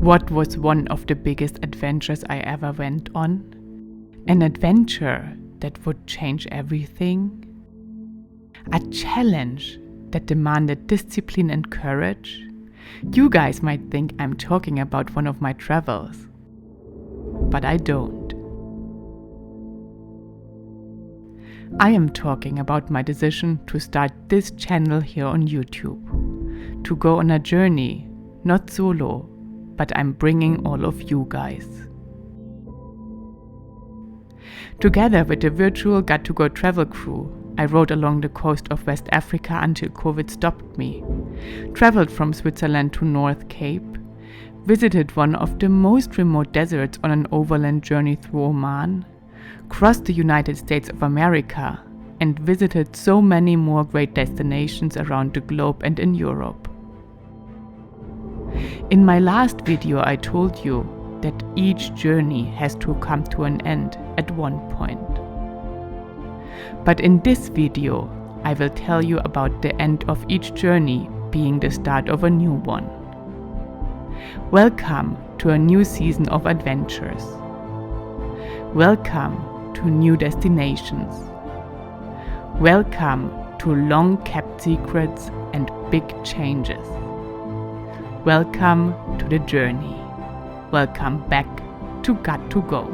What was one of the biggest adventures I ever went on? An adventure that would change everything? A challenge that demanded discipline and courage? You guys might think I'm talking about one of my travels, but I don't. I am talking about my decision to start this channel here on YouTube, to go on a journey, not solo, but I'm bringing all of you guys. Together with the virtual Got2Go travel crew, I rode along the coast of West Africa until COVID stopped me, traveled from Switzerland to North Cape, visited one of the most remote deserts on an overland journey through Oman, crossed the United States of America, and visited so many more great destinations around the globe and in Europe. In my last video, I told you that each journey has to come to an end at one point. But in this video, I will tell you about the end of each journey being the start of a new one. Welcome to a new season of adventures. Welcome to new destinations. Welcome to long-kept secrets and big changes. Welcome to the journey. Welcome back to Got2Go.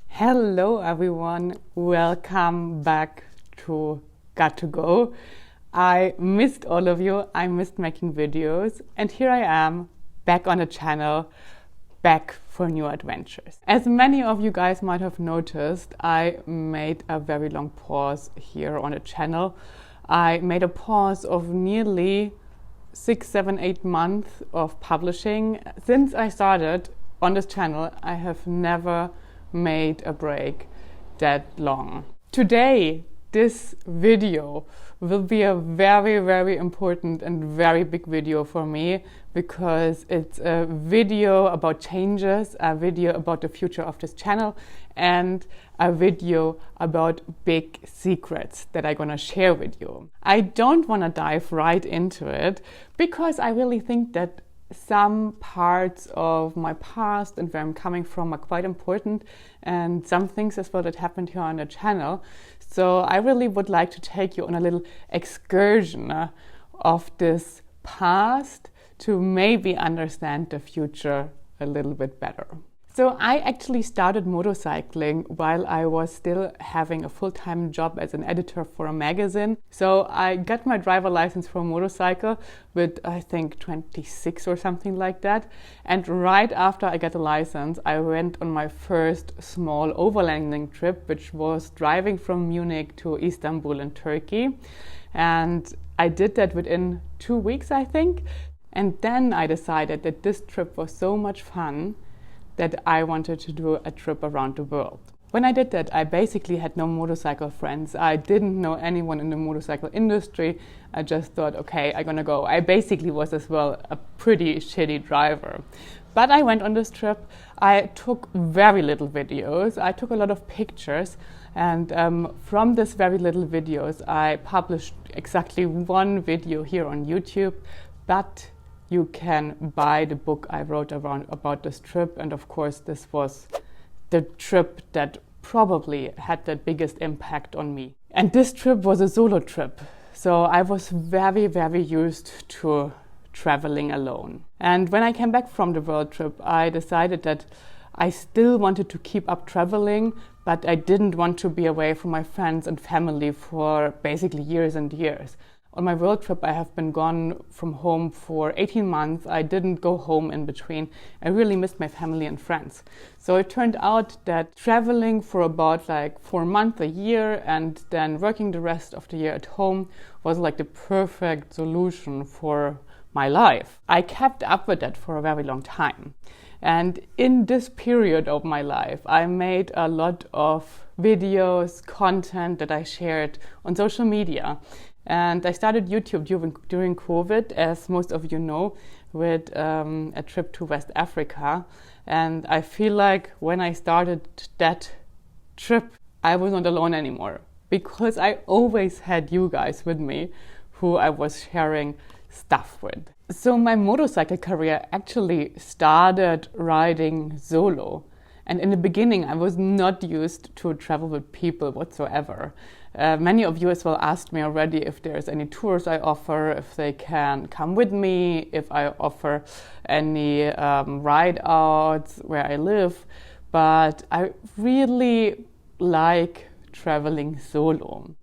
Hello everyone, welcome back to Got2Go. I missed all of you, I missed making videos, and here I am, back on the channel, back for new adventures. As many of you guys might have noticed, I made a very long pause here on the channel. I made a pause of nearly 6, 7, 8 months of publishing. Since I started on this channel, I have never made a break that long. Today, this video will be a very, very important and very big video for me because it's a video about changes, a video about the future of this channel, and a video about big secrets that I'm gonna share with you. I don't wanna dive right into it because I really think that some parts of my past and where I'm coming from are quite important, and some things as well that happened here on the channel. So I really would like to take you on a little excursion of this past to maybe understand the future a little bit better. So I actually started motorcycling while I was still having a full-time job as an editor for a magazine. So I got my driver license for a motorcycle with, I think, 26 or something like that. And right after I got the license, I went on my first small overlanding trip, which was driving from Munich to Istanbul in Turkey. And I did that within 2 weeks, I think. And then I decided that this trip was so much fun that I wanted to do a trip around the world. When I did that, I basically had no motorcycle friends. I didn't know anyone in the motorcycle industry. I just thought, okay, I'm gonna go. I basically was as well a pretty shitty driver. But I went on this trip. I took very little videos. I took a lot of pictures. And from this very little videos, I published exactly one video here on YouTube. But you can buy the book I wrote about this trip, and of course this was the trip that probably had the biggest impact on me. And this trip was a solo trip, so I was very, very used to traveling alone. And when I came back from the world trip, I decided that I still wanted to keep up traveling, but I didn't want to be away from my friends and family for basically years and years. On my world trip, I have been gone from home for 18 months. I didn't go home in between. I really missed my family and friends. So it turned out that traveling for about like 4 months, a year, and then working the rest of the year at home was like the perfect solution for my life. I kept up with that for a very long time. And in this period of my life, I made a lot of videos, content that I shared on social media. And I started YouTube during COVID, as most of you know, with a trip to West Africa. And I feel like when I started that trip, I was not alone anymore, because I always had you guys with me who I was sharing stuff with. So my motorcycle career actually started riding solo. And in the beginning, I was not used to travel with people whatsoever. Many of you as well asked me already if there's any tours I offer, if they can come with me, if I offer any ride outs where I live. But I really like traveling solo.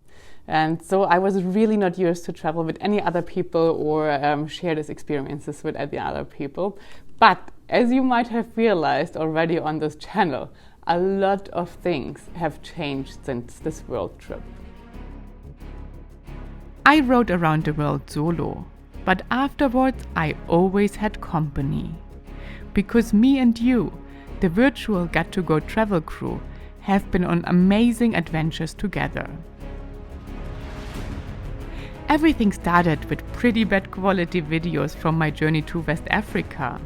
And so I was really not used to travel with any other people or share these experiences with any other people. But as you might have realized already on this channel, a lot of things have changed since this world trip. I rode around the world solo, but afterwards I always had company. Because me and you, the virtual Got2Go travel crew, have been on amazing adventures together. Everything started with pretty bad quality videos from my journey to West Africa.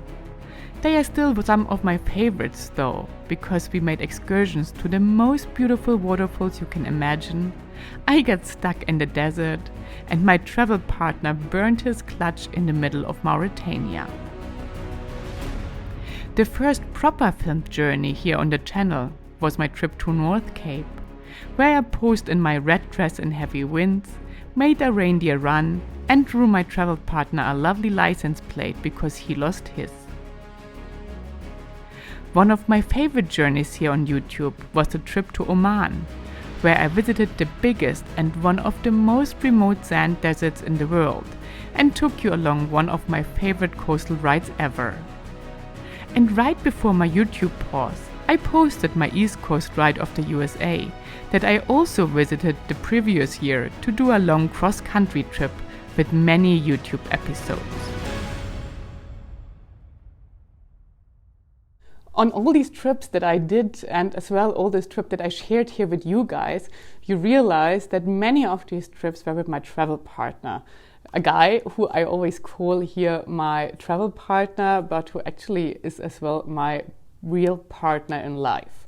They are still some of my favorites though, because we made excursions to the most beautiful waterfalls you can imagine. I got stuck in the desert and my travel partner burned his clutch in the middle of Mauritania. The first proper filmed journey here on the channel was my trip to North Cape, where I posed in my red dress in heavy winds, made a reindeer run and drew my travel partner a lovely license plate because he lost his. One of my favorite journeys here on YouTube was the trip to Oman, where I visited the biggest and one of the most remote sand deserts in the world and took you along one of my favorite coastal rides ever. And right before my YouTube pause, I posted my East Coast ride of the USA that I also visited the previous year to do a long cross-country trip with many YouTube episodes. On all these trips that I did, and as well all this trip that I shared here with you guys, you realize that many of these trips were with my travel partner. A guy who I always call here my travel partner, but who actually is as well my real partner in life.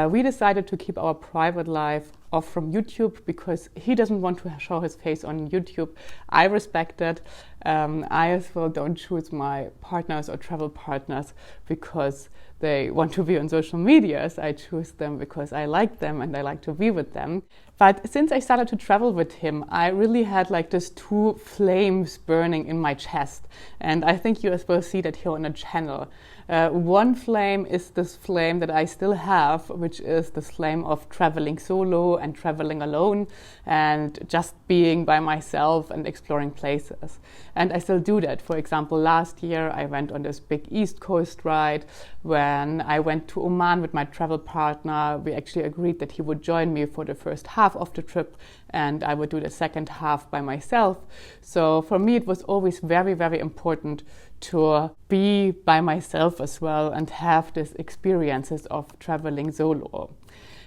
We decided to keep our private life off from YouTube because he doesn't want to show his face on YouTube. I respect that. I as well don't choose my partners or travel partners because they want to be on social medias. I choose them because I like them and I like to be with them. But since I started to travel with him, I really had like this two flames burning in my chest. And I think you as well see that here on the channel. One flame is this flame that I still have, which is this flame of traveling solo and traveling alone and just being by myself and exploring places. And I still do that. For example, last year I went on this big East Coast ride. When I went to Oman with my travel partner, we actually agreed that he would join me for the first half of the trip and I would do the second half by myself. So for me it was always very, very important to be by myself as well and have these experiences of traveling solo.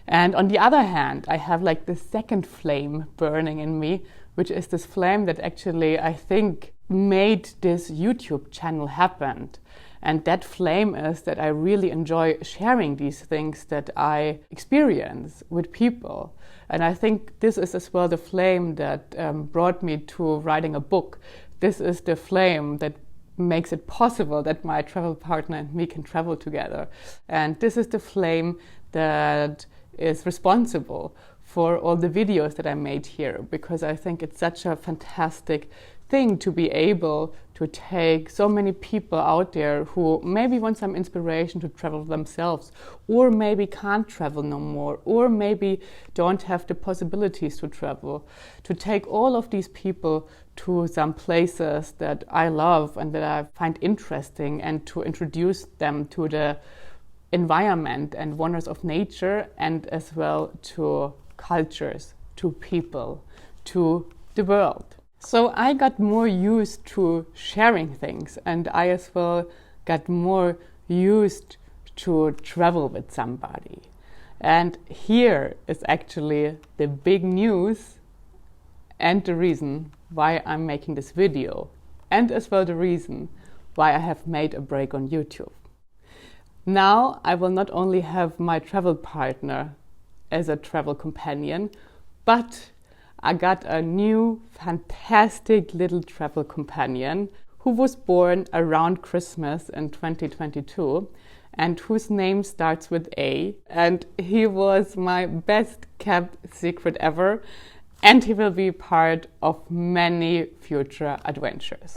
And on the other hand, I have like the second flame burning in me, which is this flame that actually I think made this YouTube channel happen. And that flame is that I really enjoy sharing these things that I experience with people. And I think this is as well the flame that brought me to writing a book. This is the flame that makes it possible that my travel partner and me can travel together. And this is the flame that is responsible for all the videos that I made here, because I think it's such a fantastic thing to be able to take so many people out there who maybe want some inspiration to travel themselves, or maybe can't travel no more, or maybe don't have the possibilities to travel, to take all of these people to some places that I love and that I find interesting, and to introduce them to the environment and wonders of nature, and as well to cultures, to people, to the world. So I got more used to sharing things, and I as well got more used to travel with somebody. And here is actually the big news, and the reason why I'm making this video, and as well the reason why I have made a break on YouTube. Now I will not only have my travel partner as a travel companion, but I got a new fantastic little travel companion who was born around Christmas in 2022 and whose name starts with A, and he was my best kept secret ever, and he will be part of many future adventures.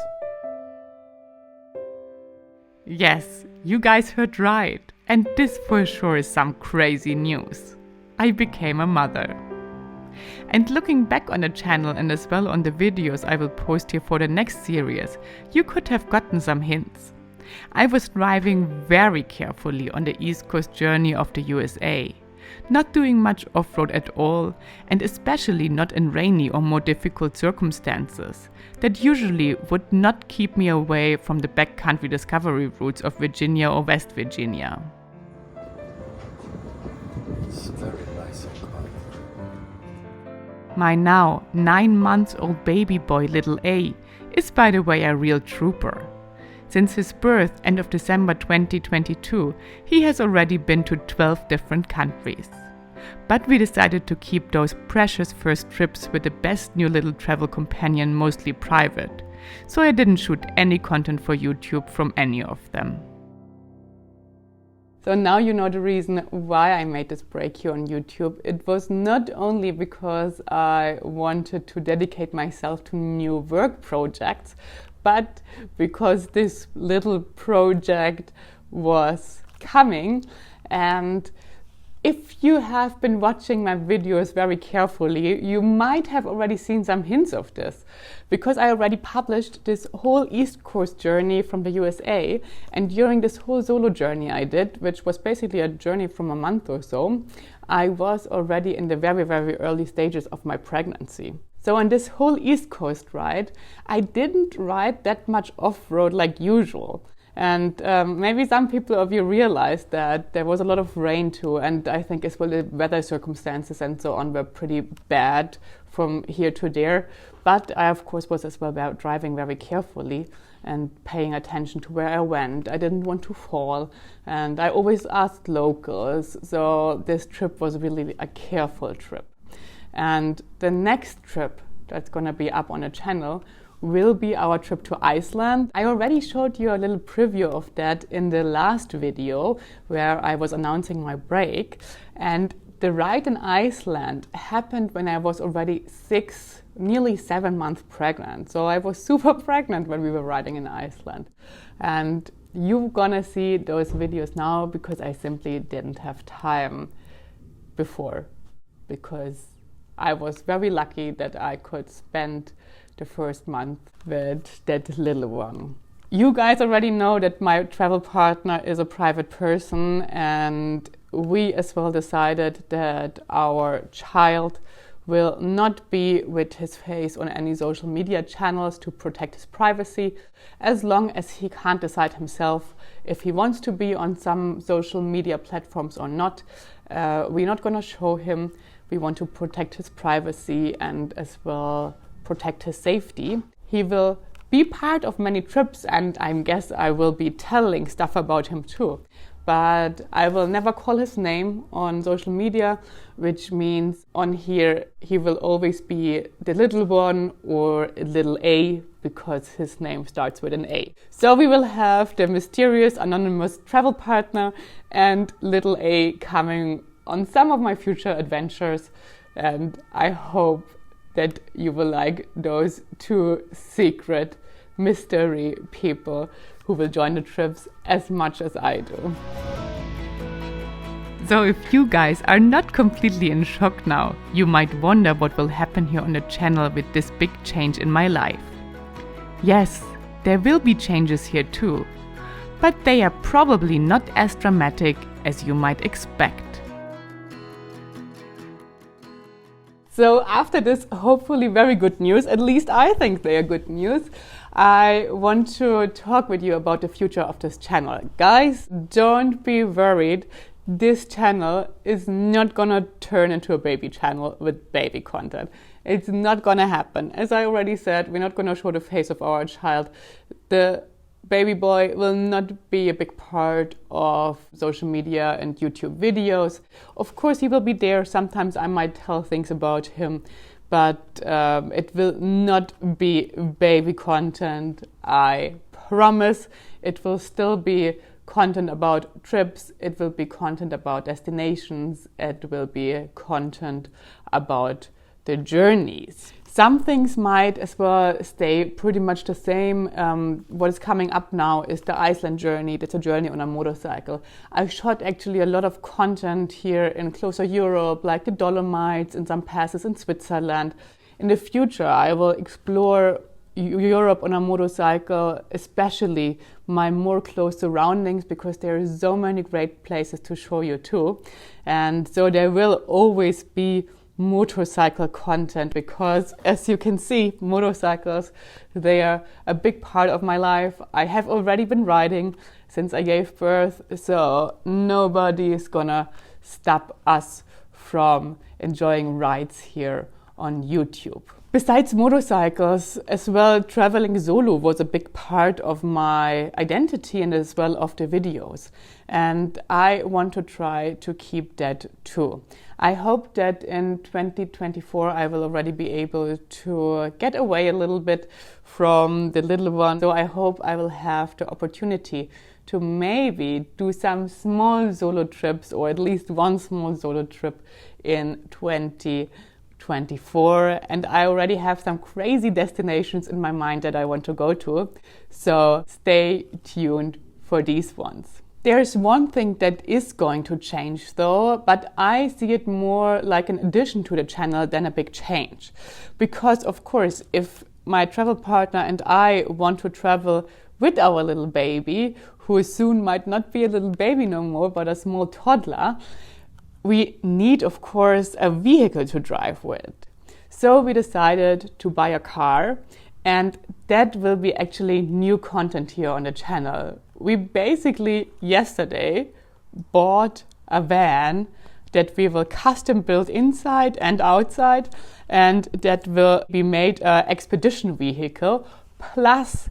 Yes, you guys heard right, and this for sure is some crazy news. I became a mother. And looking back on the channel and as well on the videos I will post here for the next series, you could have gotten some hints. I was driving very carefully on the East Coast journey of the USA, not doing much off-road at all, and especially not in rainy or more difficult circumstances that usually would not keep me away from the backcountry discovery routes of Virginia or West Virginia. It's very nice and quiet. My now 9-month-old baby boy little A is by the way a real trooper. Since his birth end of December 2022, he has already been to 12 different countries. But we decided to keep those precious first trips with the best new little travel companion mostly private, so I didn't shoot any content for YouTube from any of them. So now you know the reason why I made this break here on YouTube. It was not only because I wanted to dedicate myself to new work projects, but because this little project was coming. And if you have been watching my videos very carefully, you might have already seen some hints of this, because I already published this whole East Coast journey from the USA, and during this whole solo journey I did, which was basically a journey from a month or so, I was already in the very, very early stages of my pregnancy. So on this whole East Coast ride, I didn't ride that much off-road like usual. And maybe some people of you realized that there was a lot of rain too, and I think as well the weather circumstances and so on were pretty bad from here to there. But I of course was as well driving very carefully and paying attention to where I went. I didn't want to fall, and I always asked locals, so this trip was really a careful trip. And the next trip that's gonna be up on the channel will be our trip to Iceland. I already showed you a little preview of that in the last video where I was announcing my break. And the ride in Iceland happened when I was already nearly 7 months pregnant. So I was super pregnant when we were riding in Iceland. And you're gonna see those videos now because I simply didn't have time before, because I was very lucky that I could spend the first month with that little one. You guys already know that my travel partner is a private person, and we as well decided that our child will not be with his face on any social media channels to protect his privacy, as long as he can't decide himself if he wants to be on some social media platforms or not. We're not gonna show him. We want to protect his privacy and as well protect his safety. He will be part of many trips, and I guess I will be telling stuff about him too. But I will never call his name on social media, which means on here he will always be the little one or little A, because his name starts with an A. So we will have the mysterious anonymous travel partner and little A coming on some of my future adventures, and I hope that you will like those two secret mystery people who will join the trips as much as I do. So if you guys are not completely in shock now, you might wonder what will happen here on the channel with this big change in my life. Yes, there will be changes here too, but they are probably not as dramatic as you might expect. So after this hopefully very good news, at least I think they are good news, I want to talk with you about the future of this channel. Guys, don't be worried. This channel is not gonna turn into a baby channel with baby content. It's not gonna happen. As I already said, we're not gonna show the face of our child. The baby boy will not be a big part of social media and YouTube videos. Of course, he will be there. Sometimes I might tell things about him, but it will not be baby content. I promise. It will still be content about trips. It will be content about destinations. It will be content about the journeys. Some things might as well stay pretty much the same. What is coming up now is the Iceland journey. That's a journey on a motorcycle. I shot actually a lot of content here in closer Europe, like the Dolomites and some passes in Switzerland. In the future, I will explore Europe on a motorcycle, especially my more close surroundings, because there are so many great places to show you too. And so there will always be motorcycle content, because as you can see, motorcycles, they are a big part of my life. I have already been riding since I gave birth, so nobody is gonna stop us from enjoying rides here on YouTube. Besides motorcycles, as well, traveling solo was a big part of my identity and as well of the videos. And I want to try to keep that too. I hope that in 2024 I will already be able to get away a little bit from the little one. So I hope I will have the opportunity to maybe do some small solo trips, or at least one small solo trip in 2024, and I already have some crazy destinations in my mind that I want to go to, so stay tuned for these ones. There's one thing that is going to change though, but I see it more like an addition to the channel than a big change. Because of course, if my travel partner and I want to travel with our little baby, who soon might not be a little baby no more, but a small toddler, we need, of course, a vehicle to drive with. So we decided to buy a car, and that will be actually new content here on the channel. We basically yesterday bought a van that we will custom build inside and outside, and that will be made an expedition vehicle. Plus,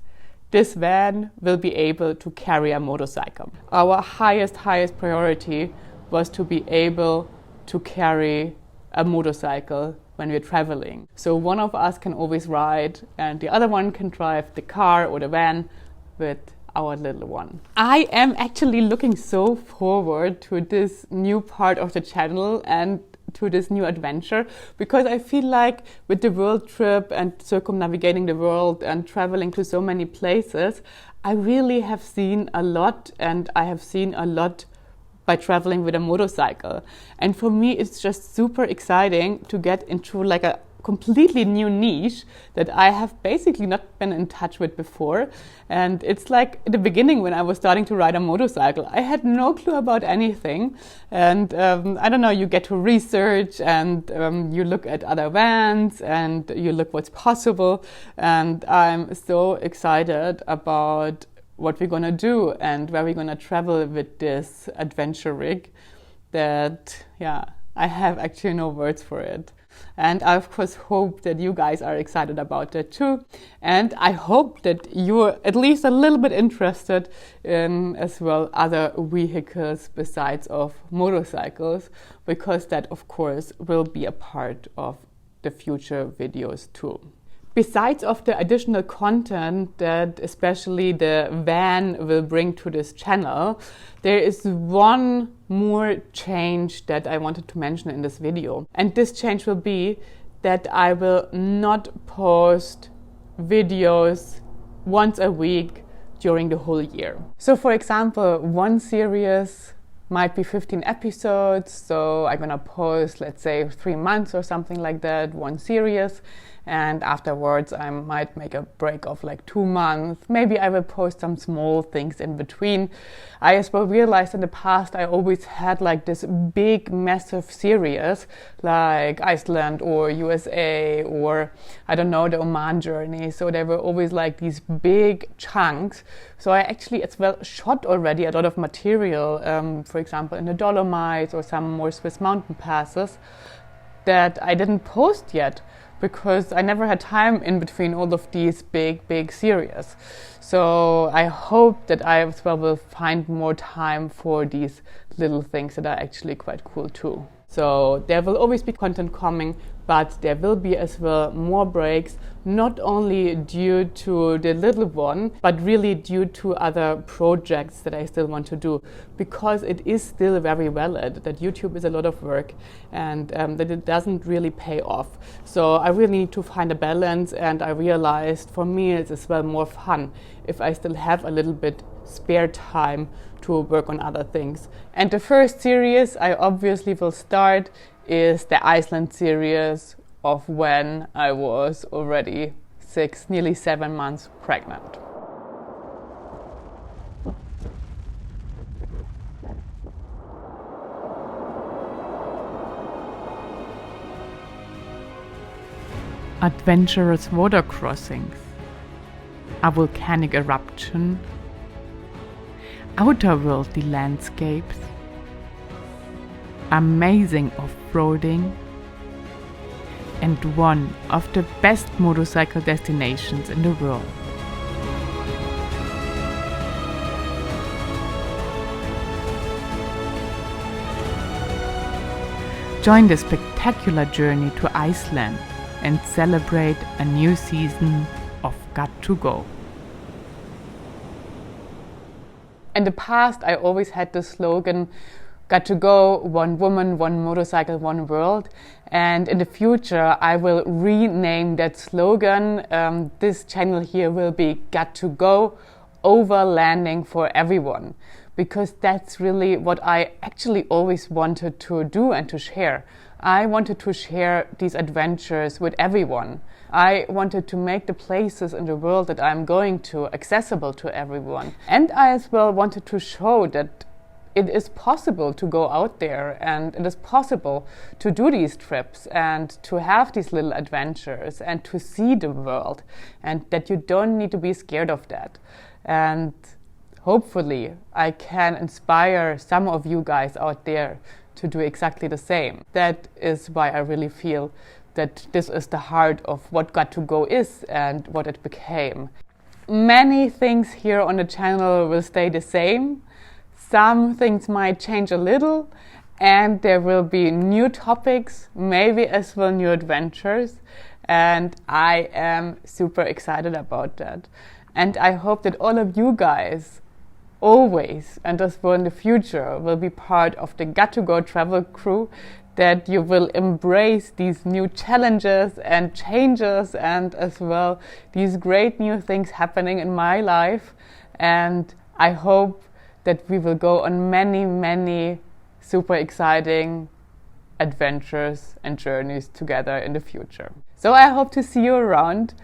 this van will be able to carry a motorcycle. Our highest priority was to be able to carry a motorcycle when we're traveling. So one of us can always ride and the other one can drive the car or the van with our little one. I am actually looking so forward to this new part of the channel and to this new adventure, because I feel like with the world trip and circumnavigating the world and traveling to so many places, I really have seen a lot, and I have seen a lot by traveling with a motorcycle. And for me, it's just super exciting to get into like a completely new niche that I have basically not been in touch with before. And it's like at the beginning when I was starting to ride a motorcycle, I had no clue about anything. And I don't know, you get to research and you look at other vans and you look what's possible. And I'm so excited about what we're gonna do and where we're gonna travel with this adventure rig that, yeah, I have actually no words for it. And I of course hope that you guys are excited about that too. And I hope that you're at least a little bit interested in as well other vehicles besides of motorcycles, because that of course will be a part of the future videos too. Besides of the additional content that especially the van will bring to this channel, there is one more change that I wanted to mention in this video. And this change will be that I will not post videos once a week during the whole year. So for example, one series might be 15 episodes, so I'm gonna post, let's say, 3 months or something like that, one series. And afterwards I might make a break of like 2 months. Maybe I will post some small things in between. I as well realized in the past I always had like this big massive series like Iceland or USA or I don't know, the Oman journey. So there were always like these big chunks. So I actually as well shot already a lot of material, for example in the Dolomites or some more Swiss mountain passes that I didn't post yet, because I never had time in between all of these big series. So I hope that I as well will find more time for these little things that are actually quite cool too. So there will always be content coming, but there will be as well more breaks, not only due to the little one, but really due to other projects that I still want to do, because it is still very valid that YouTube is a lot of work and that it doesn't really pay off. So I really need to find a balance, and I realized for me it's as well more fun if I still have a little bit spare time to work on other things. And the first series I obviously will start is the Iceland series of when I was already 6, nearly 7 months pregnant. Adventurous water crossings, a volcanic eruption, outer-worldly landscapes, amazing off-roading, and one of the best motorcycle destinations in the world. Join the spectacular journey to Iceland and celebrate a new season of Got2Go. In the past, I always had the slogan, Got2Go, one woman, one motorcycle, one world. And in the future, I will rename that slogan. This channel here will be Got2Go, overlanding for everyone. Because that's really what I actually always wanted to do and to share. I wanted to share these adventures with everyone. I wanted to make the places in the world that I'm going to accessible to everyone. And I as well wanted to show that it is possible to go out there, and it is possible to do these trips and to have these little adventures and to see the world, and that you don't need to be scared of that. And hopefully I can inspire some of you guys out there to do exactly the same. That is why I really feel that this is the heart of what Got2Go is and what it became. Many things here on the channel will stay the same. Some things might change a little, and there will be new topics, maybe as well new adventures, and I am super excited about that. And I hope that all of you guys always, and as well in the future, will be part of the Got2Go travel crew, that you will embrace these new challenges and changes and as well these great new things happening in my life. And I hope that we will go on many super exciting adventures and journeys together in the future. So I hope to see you around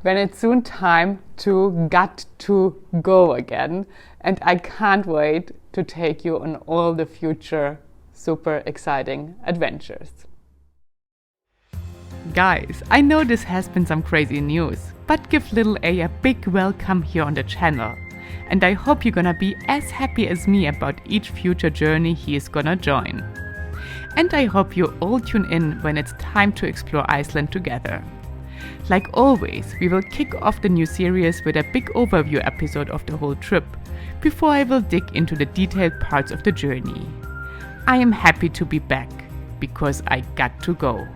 when it's soon time to Got2Go again. And I can't wait to take you on all the future super exciting adventures. Guys, I know this has been some crazy news, but give little A a big welcome here on the channel. And I hope you're gonna be as happy as me about each future journey he is gonna join. And I hope you all tune in when it's time to explore Iceland together. Like always, we will kick off the new series with a big overview episode of the whole trip, before I will dig into the detailed parts of the journey. I am happy to be back, because I got to go.